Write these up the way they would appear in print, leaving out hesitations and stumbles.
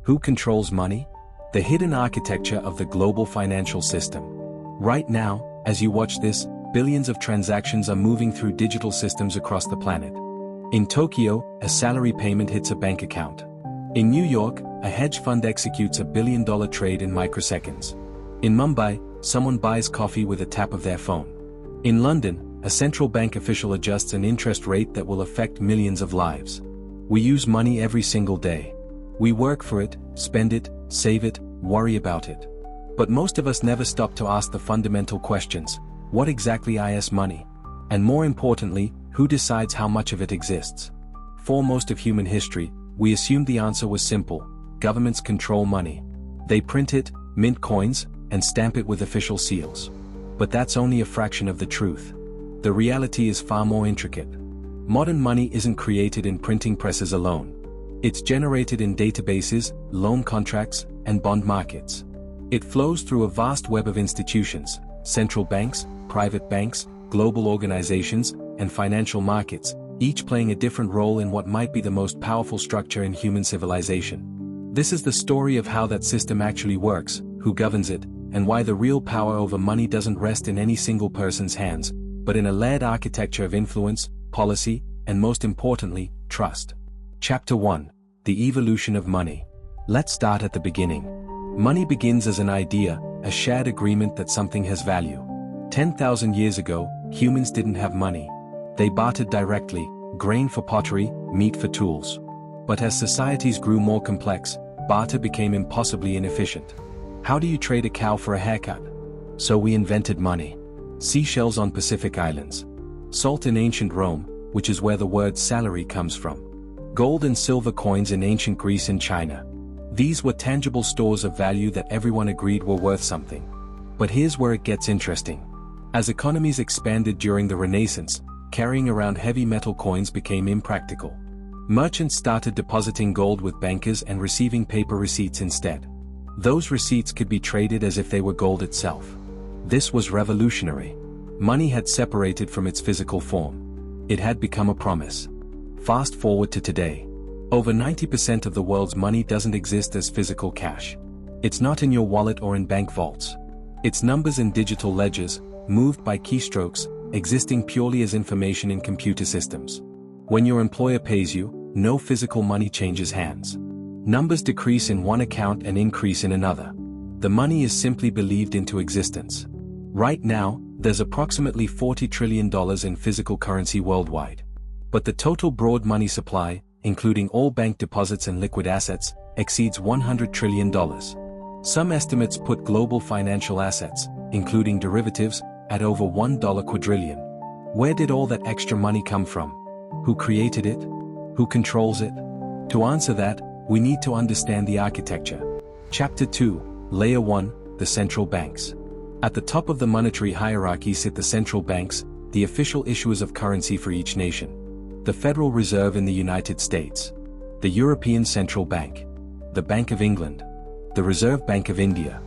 Who controls money? The hidden architecture of the global financial system. Right now, as you watch this, billions of transactions are moving through digital systems across the planet. In Tokyo, a salary payment hits a bank account. In New York, a hedge fund executes a billion-dollar trade in microseconds. In Mumbai, someone buys coffee with a tap of their phone. In London, a central bank official adjusts an interest rate that will affect millions of lives. We use money every single day. We work for it, spend it, save it, worry about it. But most of us never stop to ask the fundamental questions: what exactly is money? And more importantly, who decides how much of it exists? For most of human history, we assumed the answer was simple: governments control money. They print it, mint coins, and stamp it with official seals. But that's only a fraction of the truth. The reality is far more intricate. Modern money isn't created in printing presses alone. It's generated in databases, loan contracts, and bond markets. It flows through a vast web of institutions: central banks, private banks, global organizations, and financial markets, each playing a different role in what might be the most powerful structure in human civilization. This is the story of how that system actually works, who governs it, and why the real power over money doesn't rest in any single person's hands, but in a layered architecture of influence, policy, and most importantly, trust. Chapter 1: The Evolution of Money. Let's start at the beginning. Money begins as an idea, a shared agreement that something has value. 10,000 years ago, humans didn't have money. They bartered directly, grain for pottery, meat for tools. But as societies grew more complex, barter became impossibly inefficient. How do you trade a cow for a haircut? So we invented money. Seashells on Pacific Islands. Salt in ancient Rome, which is where the word salary comes from. Gold and silver coins in ancient Greece and China. These were tangible stores of value that everyone agreed were worth something. But here's where it gets interesting. As economies expanded during the Renaissance, carrying around heavy metal coins became impractical. Merchants started depositing gold with bankers and receiving paper receipts instead. Those receipts could be traded as if they were gold itself. This was revolutionary. Money had separated from its physical form. It had become a promise. Fast forward to today. Over 90% of the world's money doesn't exist as physical cash. It's not in your wallet or in bank vaults. It's numbers in digital ledgers, moved by keystrokes, existing purely as information in computer systems. When your employer pays you, no physical money changes hands. Numbers decrease in one account and increase in another. The money is simply believed into existence. Right now, there's approximately $40 trillion in physical currency worldwide. But the total broad money supply, including all bank deposits and liquid assets, exceeds $100 trillion. Some estimates put global financial assets, including derivatives, at over $1 quadrillion. Where did all that extra money come from? Who created it? Who controls it? To answer that, we need to understand the architecture. Chapter 2, Layer 1, the central banks. At the top of the monetary hierarchy sit the central banks, the official issuers of currency for each nation. The Federal Reserve in the United States. The European Central Bank. The Bank of England. The Reserve Bank of India.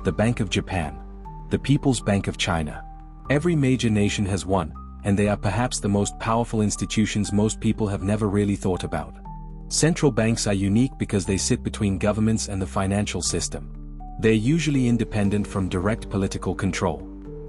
The Bank of Japan. The People's Bank of China. Every major nation has one, and they are perhaps the most powerful institutions most people have never really thought about. Central banks are unique because they sit between governments and the financial system. They're usually independent from direct political control.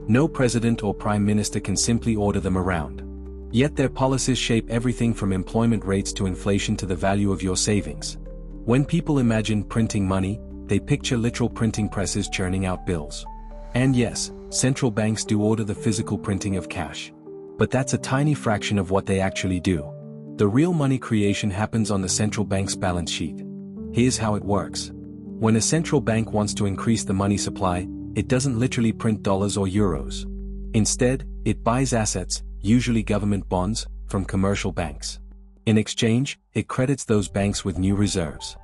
No president or prime minister can simply order them around. Yet their policies shape everything from employment rates to inflation to the value of your savings. When people imagine printing money, they picture literal printing presses churning out bills. And yes, central banks do order the physical printing of cash. But that's a tiny fraction of what they actually do. The real money creation happens on the central bank's balance sheet. Here's how it works. When a central bank wants to increase the money supply, it doesn't literally print dollars or euros. Instead, it buys assets, usually government bonds, from commercial banks. In exchange, it credits those banks with new reserves.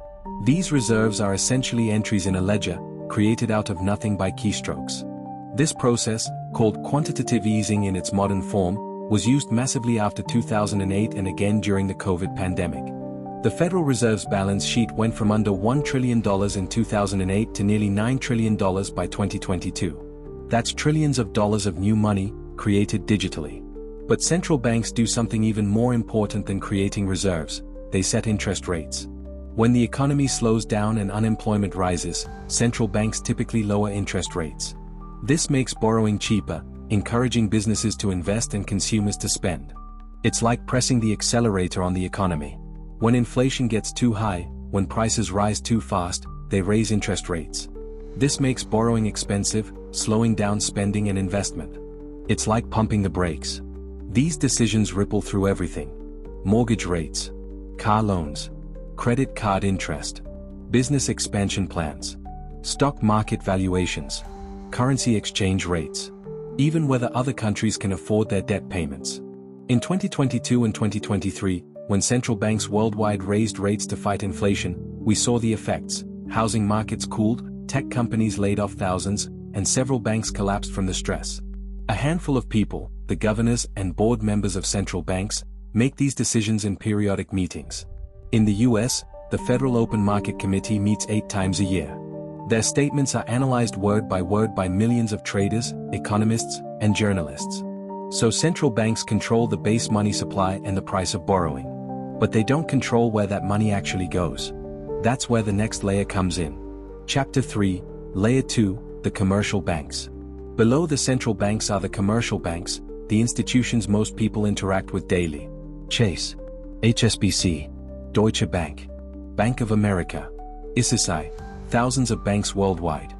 These reserves are essentially entries in a ledger, created out of nothing by keystrokes. This process, called quantitative easing in its modern form, was used massively after 2008 and again during the COVID pandemic. The Federal Reserve's balance sheet went from under $1 trillion in 2008 to nearly $9 trillion by 2022. That's trillions of dollars of new money, created digitally. But central banks do something even more important than creating reserves: they set interest rates. When the economy slows down and unemployment rises, central banks typically lower interest rates. This makes borrowing cheaper, encouraging businesses to invest and consumers to spend. It's like pressing the accelerator on the economy. When inflation gets too high, when prices rise too fast, they raise interest rates. This makes borrowing expensive, slowing down spending and investment. It's like pumping the brakes. These decisions ripple through everything. Mortgage rates, car loans, credit card interest, business expansion plans, stock market valuations, currency exchange rates, even whether other countries can afford their debt payments. In 2022 and 2023, when central banks worldwide raised rates to fight inflation, we saw the effects. Housing markets cooled, tech companies laid off thousands, and several banks collapsed from the stress. A handful of people, the governors and board members of central banks, make these decisions in periodic meetings. In the US, the Federal Open Market Committee meets 8 times a year. Their statements are analyzed word by millions of traders, economists, and journalists. So central banks control the base money supply and the price of borrowing. But they don't control where that money actually goes. That's where the next layer comes in. Chapter 3, Layer 2, the commercial banks. Below the central banks are the commercial banks, the institutions most people interact with daily. Chase, HSBC, Deutsche Bank, Bank of America, ICICI, thousands of banks worldwide.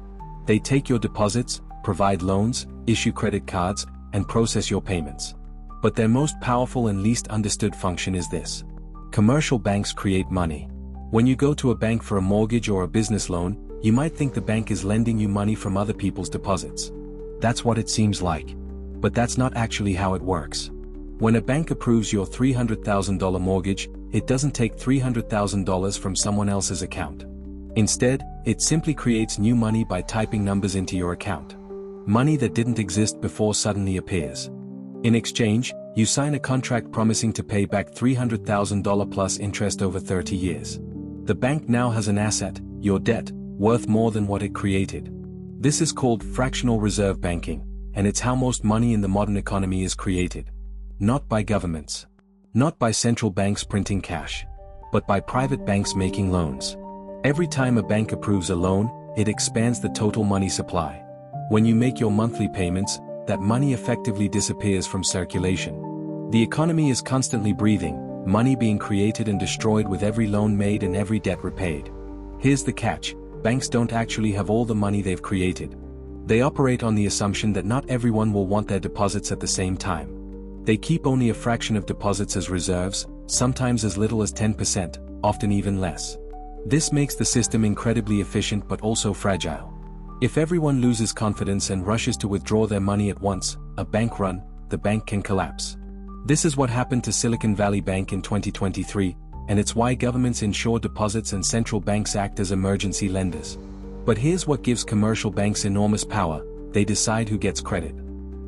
They take your deposits, provide loans, issue credit cards, and process your payments. But their most powerful and least understood function is this. Commercial banks create money. When you go to a bank for a mortgage or a business loan, you might think the bank is lending you money from other people's deposits. That's what it seems like. But that's not actually how it works. When a bank approves your $300,000 mortgage, it doesn't take $300,000 from someone else's account. Instead, it simply creates new money by typing numbers into your account. Money that didn't exist before suddenly appears. In exchange, you sign a contract promising to pay back $300,000 plus interest over 30 years. The bank now has an asset, your debt, worth more than what it created. This is called fractional reserve banking, and it's how most money in the modern economy is created. Not by governments. Not by central banks printing cash. But by private banks making loans. Every time a bank approves a loan, it expands the total money supply. When you make your monthly payments, that money effectively disappears from circulation. The economy is constantly breathing, money being created and destroyed with every loan made and every debt repaid. Here's the catch. Banks don't actually have all the money they've created. They operate on the assumption that not everyone will want their deposits at the same time. They keep only a fraction of deposits as reserves, sometimes as little as 10%, often even less. This makes the system incredibly efficient but also fragile. If everyone loses confidence and rushes to withdraw their money at once, a bank run, the bank can collapse. This is what happened to Silicon Valley Bank in 2023, and it's why governments insure deposits and central banks act as emergency lenders. But here's what gives commercial banks enormous power: they decide who gets credit.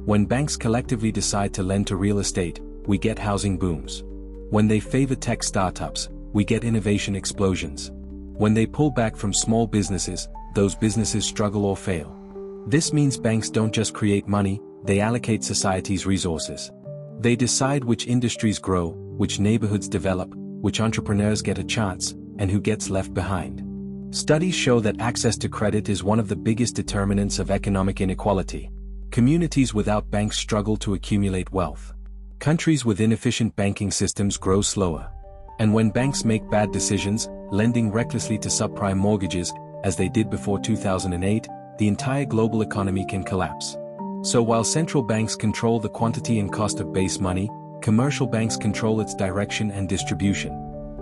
When banks collectively decide to lend to real estate, we get housing booms. When they favor tech startups, we get innovation explosions. When they pull back from small businesses, those businesses struggle or fail. This means banks don't just create money, they allocate society's resources. They decide which industries grow, which neighborhoods develop, which entrepreneurs get a chance, and who gets left behind. Studies show that access to credit is one of the biggest determinants of economic inequality. Communities without banks struggle to accumulate wealth. Countries with inefficient banking systems grow slower. And when banks make bad decisions, lending recklessly to subprime mortgages, as they did before 2008, the entire global economy can collapse. So while central banks control the quantity and cost of base money, commercial banks control its direction and distribution.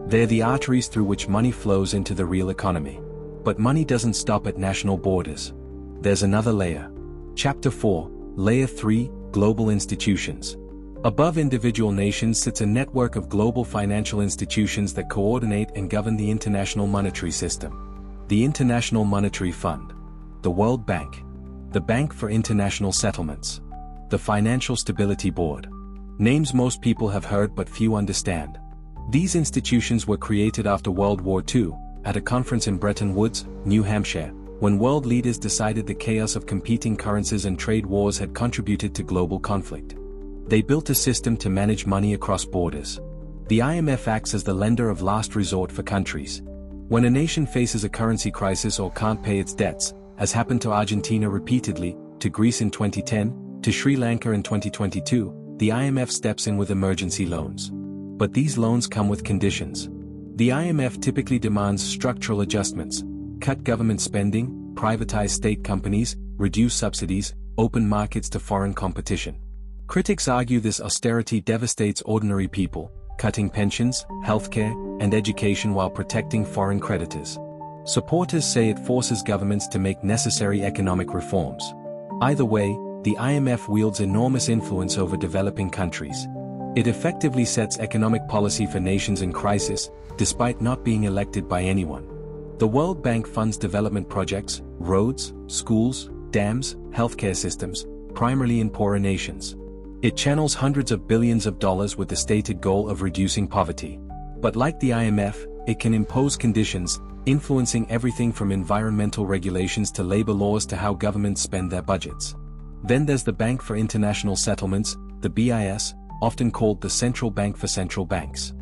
They're the arteries through which money flows into the real economy. But money doesn't stop at national borders. There's another layer. Chapter 4, Layer 3, Global Institutions. Above individual nations sits a network of global financial institutions that coordinate and govern the international monetary system. The International Monetary Fund. The World Bank. The Bank for International Settlements. The Financial Stability Board. Names most people have heard but few understand. These institutions were created after World War II, at a conference in Bretton Woods, New Hampshire, when world leaders decided the chaos of competing currencies and trade wars had contributed to global conflict. They built a system to manage money across borders. The IMF acts as the lender of last resort for countries. When a nation faces a currency crisis or can't pay its debts, as happened to Argentina repeatedly, to Greece in 2010, to Sri Lanka in 2022, the IMF steps in with emergency loans. But these loans come with conditions. The IMF typically demands structural adjustments: cut government spending, privatize state companies, reduce subsidies, open markets to foreign competition. Critics argue this austerity devastates ordinary people, cutting pensions, healthcare, and education while protecting foreign creditors. Supporters say it forces governments to make necessary economic reforms. Either way, the IMF wields enormous influence over developing countries. It effectively sets economic policy for nations in crisis, despite not being elected by anyone. The World Bank funds development projects, roads, schools, dams, healthcare systems, primarily in poorer nations. It channels hundreds of billions of dollars with the stated goal of reducing poverty. But like the IMF, it can impose conditions, influencing everything from environmental regulations to labor laws to how governments spend their budgets. Then there's the Bank for International Settlements, the BIS, often called the Central Bank for Central Banks.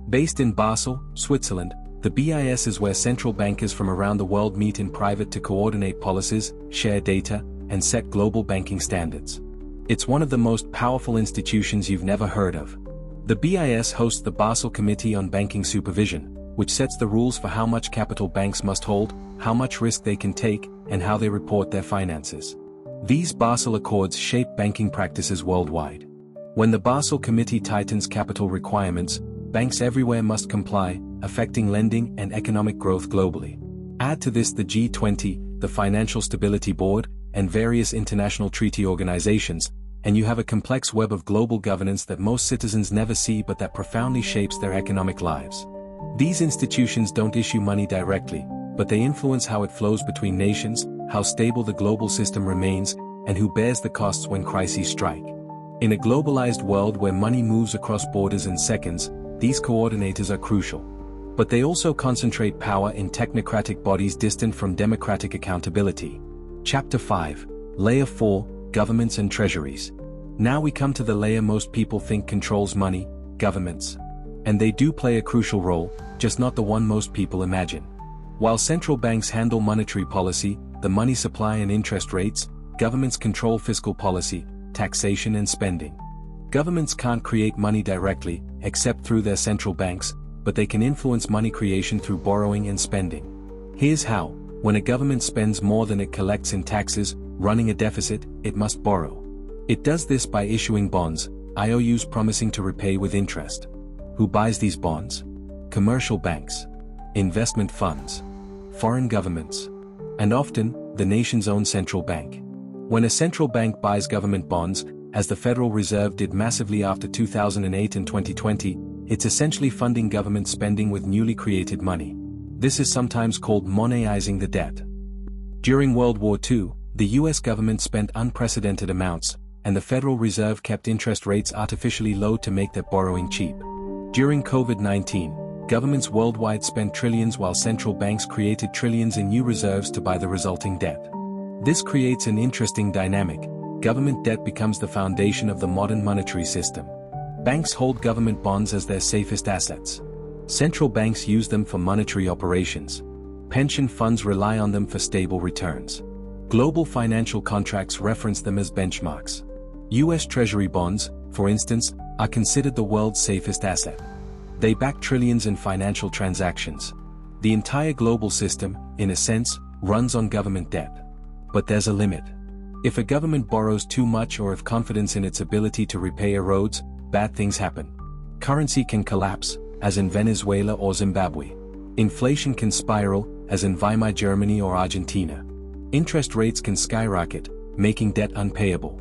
Based in Basel, Switzerland, the BIS is where central bankers from around the world meet in private to coordinate policies, share data, and set global banking standards. It's one of the most powerful institutions you've never heard of. The BIS hosts the Basel Committee on Banking Supervision, which sets the rules for how much capital banks must hold, how much risk they can take, and how they report their finances. These Basel Accords shape banking practices worldwide. When the Basel Committee tightens capital requirements, banks everywhere must comply, affecting lending and economic growth globally. Add to this the G20, the Financial Stability Board, and various international treaty organizations, and you have a complex web of global governance that most citizens never see but that profoundly shapes their economic lives. These institutions don't issue money directly, but they influence how it flows between nations, how stable the global system remains, and who bears the costs when crises strike. In a globalized world where money moves across borders in seconds, these coordinators are crucial. But they also concentrate power in technocratic bodies distant from democratic accountability. Chapter 5, Layer 4, Governments and Treasuries. Now we come to the layer most people think controls money, governments. And they do play a crucial role, just not the one most people imagine. While central banks handle monetary policy, the money supply and interest rates, governments control fiscal policy, taxation and spending. Governments can't create money directly, except through their central banks, but they can influence money creation through borrowing and spending. Here's how: when a government spends more than it collects in taxes, running a deficit, it must borrow. It does this by issuing bonds, IOUs promising to repay with interest. Who buys these bonds? Commercial banks, investment funds, foreign governments, and often, the nation's own central bank. When a central bank buys government bonds, as the Federal Reserve did massively after 2008 and 2020, it's essentially funding government spending with newly created money. This is sometimes called monetizing the debt. During World War II, the US government spent unprecedented amounts, and the Federal Reserve kept interest rates artificially low to make their borrowing cheap. During COVID-19, governments worldwide spent trillions while central banks created trillions in new reserves to buy the resulting debt. This creates an interesting dynamic. Government debt becomes the foundation of the modern monetary system. Banks hold government bonds as their safest assets. Central banks use them for monetary operations. Pension funds rely on them for stable returns. Global financial contracts reference them as benchmarks. US Treasury bonds, for instance, are considered the world's safest asset. They back trillions in financial transactions. The entire global system, in a sense, runs on government debt. But there's a limit. If a government borrows too much or if confidence in its ability to repay erodes, bad things happen. Currency can collapse, as in Venezuela or Zimbabwe. Inflation can spiral, as in Weimar Germany or Argentina. Interest rates can skyrocket, making debt unpayable.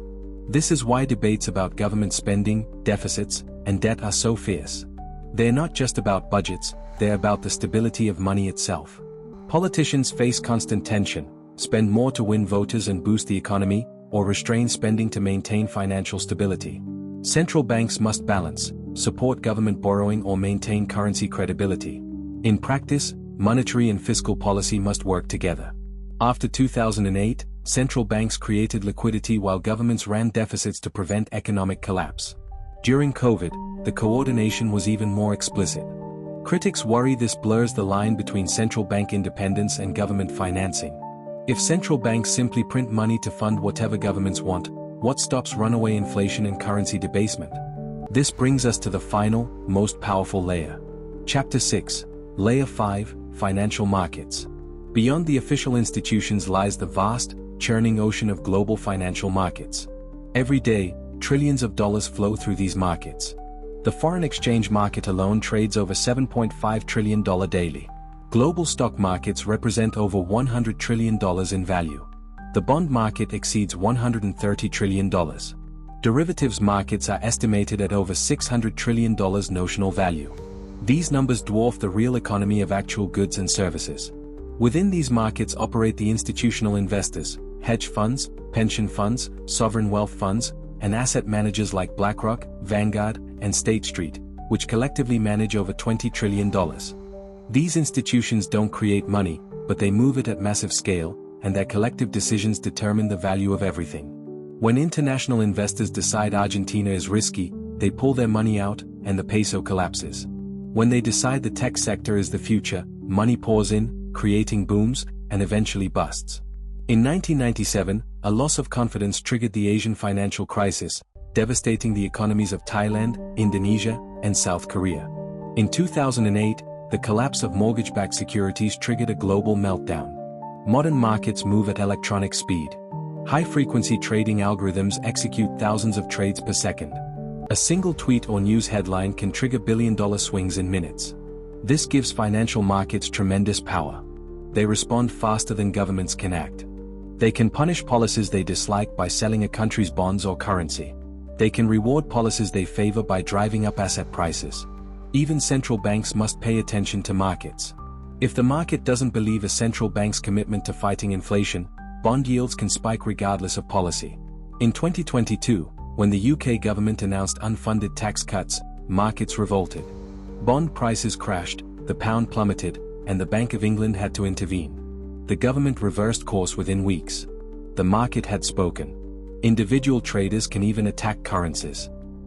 This is why debates about government spending, deficits, and debt are so fierce. They're not just about budgets, they're about the stability of money itself. Politicians face constant tension: spend more to win voters and boost the economy, or restrain spending to maintain financial stability. Central banks must balance, support government borrowing or maintain currency credibility. In practice, monetary and fiscal policy must work together. After 2008, central banks created liquidity while governments ran deficits to prevent economic collapse. During COVID, the coordination was even more explicit. Critics worry this blurs the line between central bank independence and government financing. If central banks simply print money to fund whatever governments want, what stops runaway inflation and currency debasement? This brings us to the final, most powerful layer. Chapter 6. Layer 5, Financial Markets. Beyond the official institutions lies the vast, churning ocean of global financial markets. Every day, trillions of dollars flow through these markets. The foreign exchange market alone trades over $7.5 trillion daily. Global stock markets represent over $100 trillion in value. The bond market exceeds $130 trillion. Derivatives markets are estimated at over $600 trillion notional value. These numbers dwarf the real economy of actual goods and services. Within these markets operate the institutional investors, hedge funds, pension funds, sovereign wealth funds, and asset managers like BlackRock, Vanguard, and State Street, which collectively manage over $20 trillion. These institutions don't create money, but they move it at massive scale, and their collective decisions determine the value of everything. When international investors decide Argentina is risky, they pull their money out, and the peso collapses. When they decide the tech sector is the future, money pours in, creating booms, and eventually busts. In 1997, a loss of confidence triggered the Asian financial crisis, devastating the economies of Thailand, Indonesia, and South Korea. In 2008, the collapse of mortgage-backed securities triggered a global meltdown. Modern markets move at electronic speed. High-frequency trading algorithms execute thousands of trades per second. A single tweet or news headline can trigger billion-dollar swings in minutes. This gives financial markets tremendous power. They respond faster than governments can act. They can punish policies they dislike by selling a country's bonds or currency. They can reward policies they favor by driving up asset prices. Even central banks must pay attention to markets. If the market doesn't believe a central bank's commitment to fighting inflation, bond yields can spike regardless of policy. In 2022, when the UK government announced unfunded tax cuts, markets revolted. Bond prices crashed, the pound plummeted, and the Bank of England had to intervene. The government reversed course within weeks. The market had spoken. Individual traders can even attack currencies.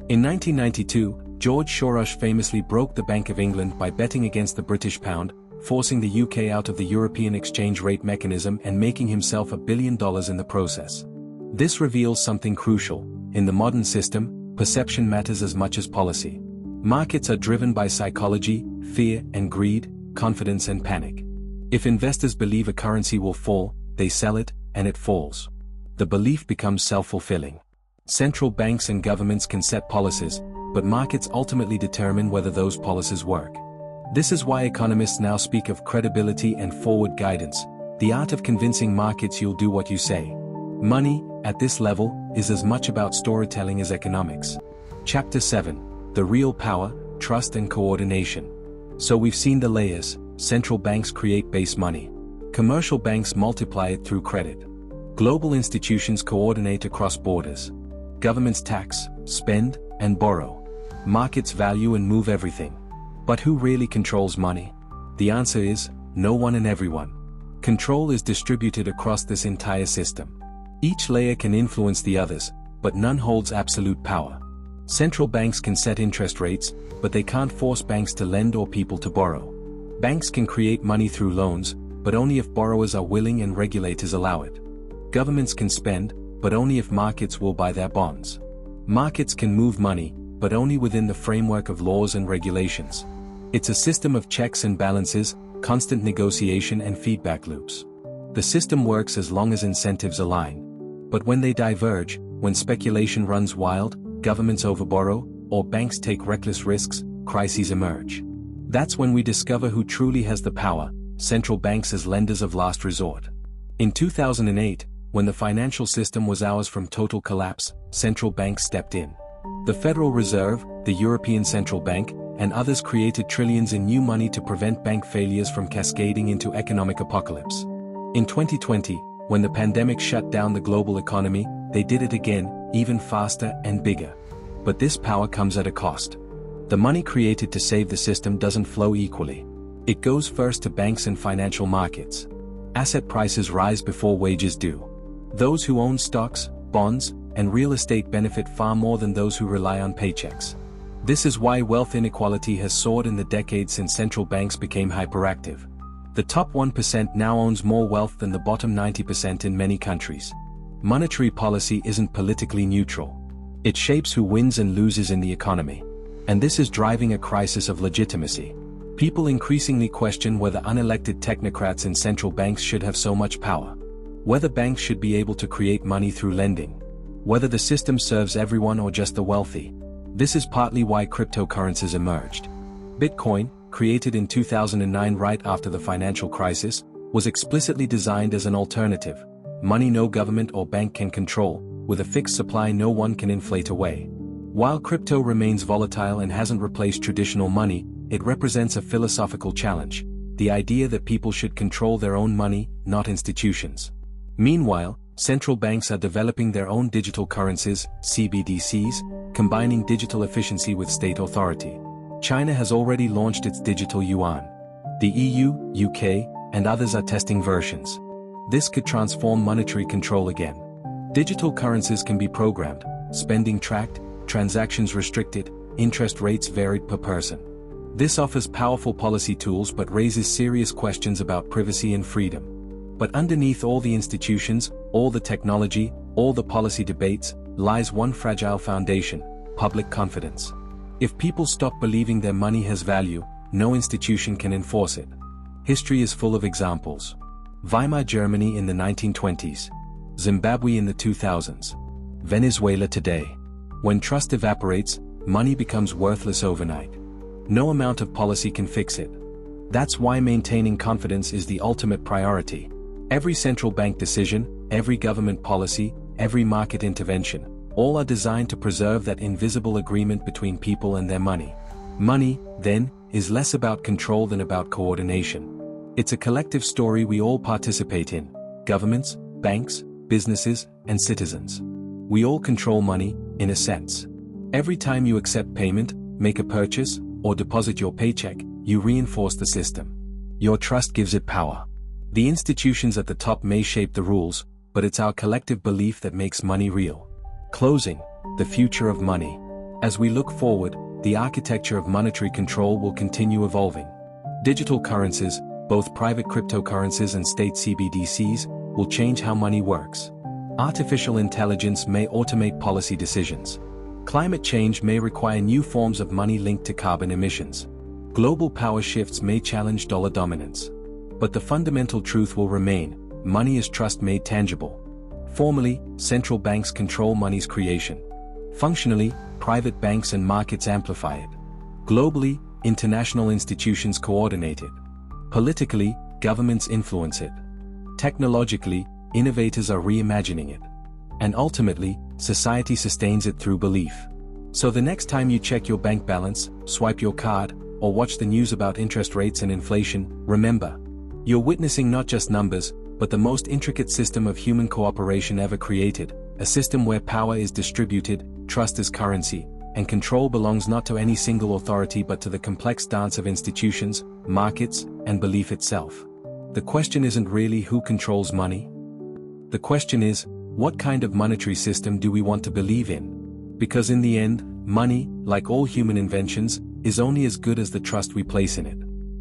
In 1992, George Soros famously broke the Bank of England by betting against the British pound, forcing the UK out of the European exchange rate mechanism and making himself $1 billion in the process. This reveals something crucial. In the modern system, perception matters as much as policy. Markets are driven by psychology, fear and greed, confidence and panic. If investors believe a currency will fall, they sell it, and it falls. The belief becomes self-fulfilling. Central banks and governments can set policies, but markets ultimately determine whether those policies work. This is why economists now speak of credibility and forward guidance, the art of convincing markets you'll do what you say. Money, at this level, is as much about storytelling as economics. Chapter 7. The Real Power, Trust and Coordination. So we've seen the layers. Central banks create base money. Commercial banks multiply it through credit. Global institutions coordinate across borders. Governments tax, spend, and borrow. Markets value and move everything. But who really controls money? The answer is, no one and everyone. Control is distributed across this entire system. Each layer can influence the others, but none holds absolute power. Central banks can set interest rates, but they can't force banks to lend or people to borrow. Banks can create money through loans, but only if borrowers are willing and regulators allow it. Governments can spend, but only if markets will buy their bonds. Markets can move money, but only within the framework of laws and regulations. It's a system of checks and balances, constant negotiation and feedback loops. The system works as long as incentives align. But when they diverge, when speculation runs wild, governments overborrow, or banks take reckless risks, crises emerge. That's when we discover who truly has the power, central banks as lenders of last resort. In 2008, when the financial system was hours from total collapse, central banks stepped in. The Federal Reserve, the European Central Bank, and others created trillions in new money to prevent bank failures from cascading into economic apocalypse. In 2020, when the pandemic shut down the global economy, they did it again, even faster and bigger. But this power comes at a cost. The money created to save the system doesn't flow equally. It goes first to banks and financial markets. Asset prices rise before wages do. Those who own stocks, bonds, and real estate benefit far more than those who rely on paychecks. This is why wealth inequality has soared in the decades since central banks became hyperactive. The top 1% now owns more wealth than the bottom 90% in many countries. Monetary policy isn't politically neutral. It shapes who wins and loses in the economy. And this is driving a crisis of legitimacy. People increasingly question whether unelected technocrats in central banks should have so much power. Whether banks should be able to create money through lending. Whether the system serves everyone or just the wealthy. This is partly why cryptocurrencies emerged. Bitcoin, created in 2009 right after the financial crisis, was explicitly designed as an alternative. Money no government or bank can control, with a fixed supply no one can inflate away. While crypto remains volatile and hasn't replaced traditional money, it represents a philosophical challenge, the idea that people should control their own money, not institutions. Meanwhile, central banks are developing their own digital currencies, CBDCs, combining digital efficiency with state authority. China has already launched its digital yuan. The EU, UK, and others are testing versions. This could transform monetary control again. Digital currencies can be programmed, spending tracked, transactions restricted, interest rates varied per person. This offers powerful policy tools but raises serious questions about privacy and freedom. But underneath all the institutions, all the technology, all the policy debates, lies one fragile foundation: public confidence. If people stop believing their money has value, no institution can enforce it. History is full of examples. Weimar Germany in the 1920s. Zimbabwe in the 2000s. Venezuela today. When trust evaporates, money becomes worthless overnight. No amount of policy can fix it. That's why maintaining confidence is the ultimate priority. Every central bank decision, every government policy, every market intervention, all are designed to preserve that invisible agreement between people and their money. Money, then, is less about control than about coordination. It's a collective story we all participate in: governments, banks, businesses, and citizens. We all control money, in a sense. Every time you accept payment, make a purchase, or deposit your paycheck, you reinforce the system. Your trust gives it power. The institutions at the top may shape the rules, but it's our collective belief that makes money real. Closing, the future of money. As we look forward, the architecture of monetary control will continue evolving. Digital currencies, both private cryptocurrencies and state CBDCs, will change how money works. Artificial intelligence may automate policy decisions. Climate change may require new forms of money linked to carbon emissions. Global power shifts may challenge dollar dominance. But the fundamental truth will remain: money is trust made tangible. Formally, central banks control money's creation. Functionally, private banks and markets amplify it. Globally, international institutions coordinate it. Politically, governments influence it. Technologically, innovators are reimagining it. And ultimately, society sustains it through belief. So the next time you check your bank balance, swipe your card, or watch the news about interest rates and inflation, remember, you're witnessing not just numbers, but the most intricate system of human cooperation ever created, a system where power is distributed, trust is currency, and control belongs not to any single authority but to the complex dance of institutions, markets, and belief itself. The question isn't really who controls money. The question is, what kind of monetary system do we want to believe in? Because in the end, money, like all human inventions, is only as good as the trust we place in it.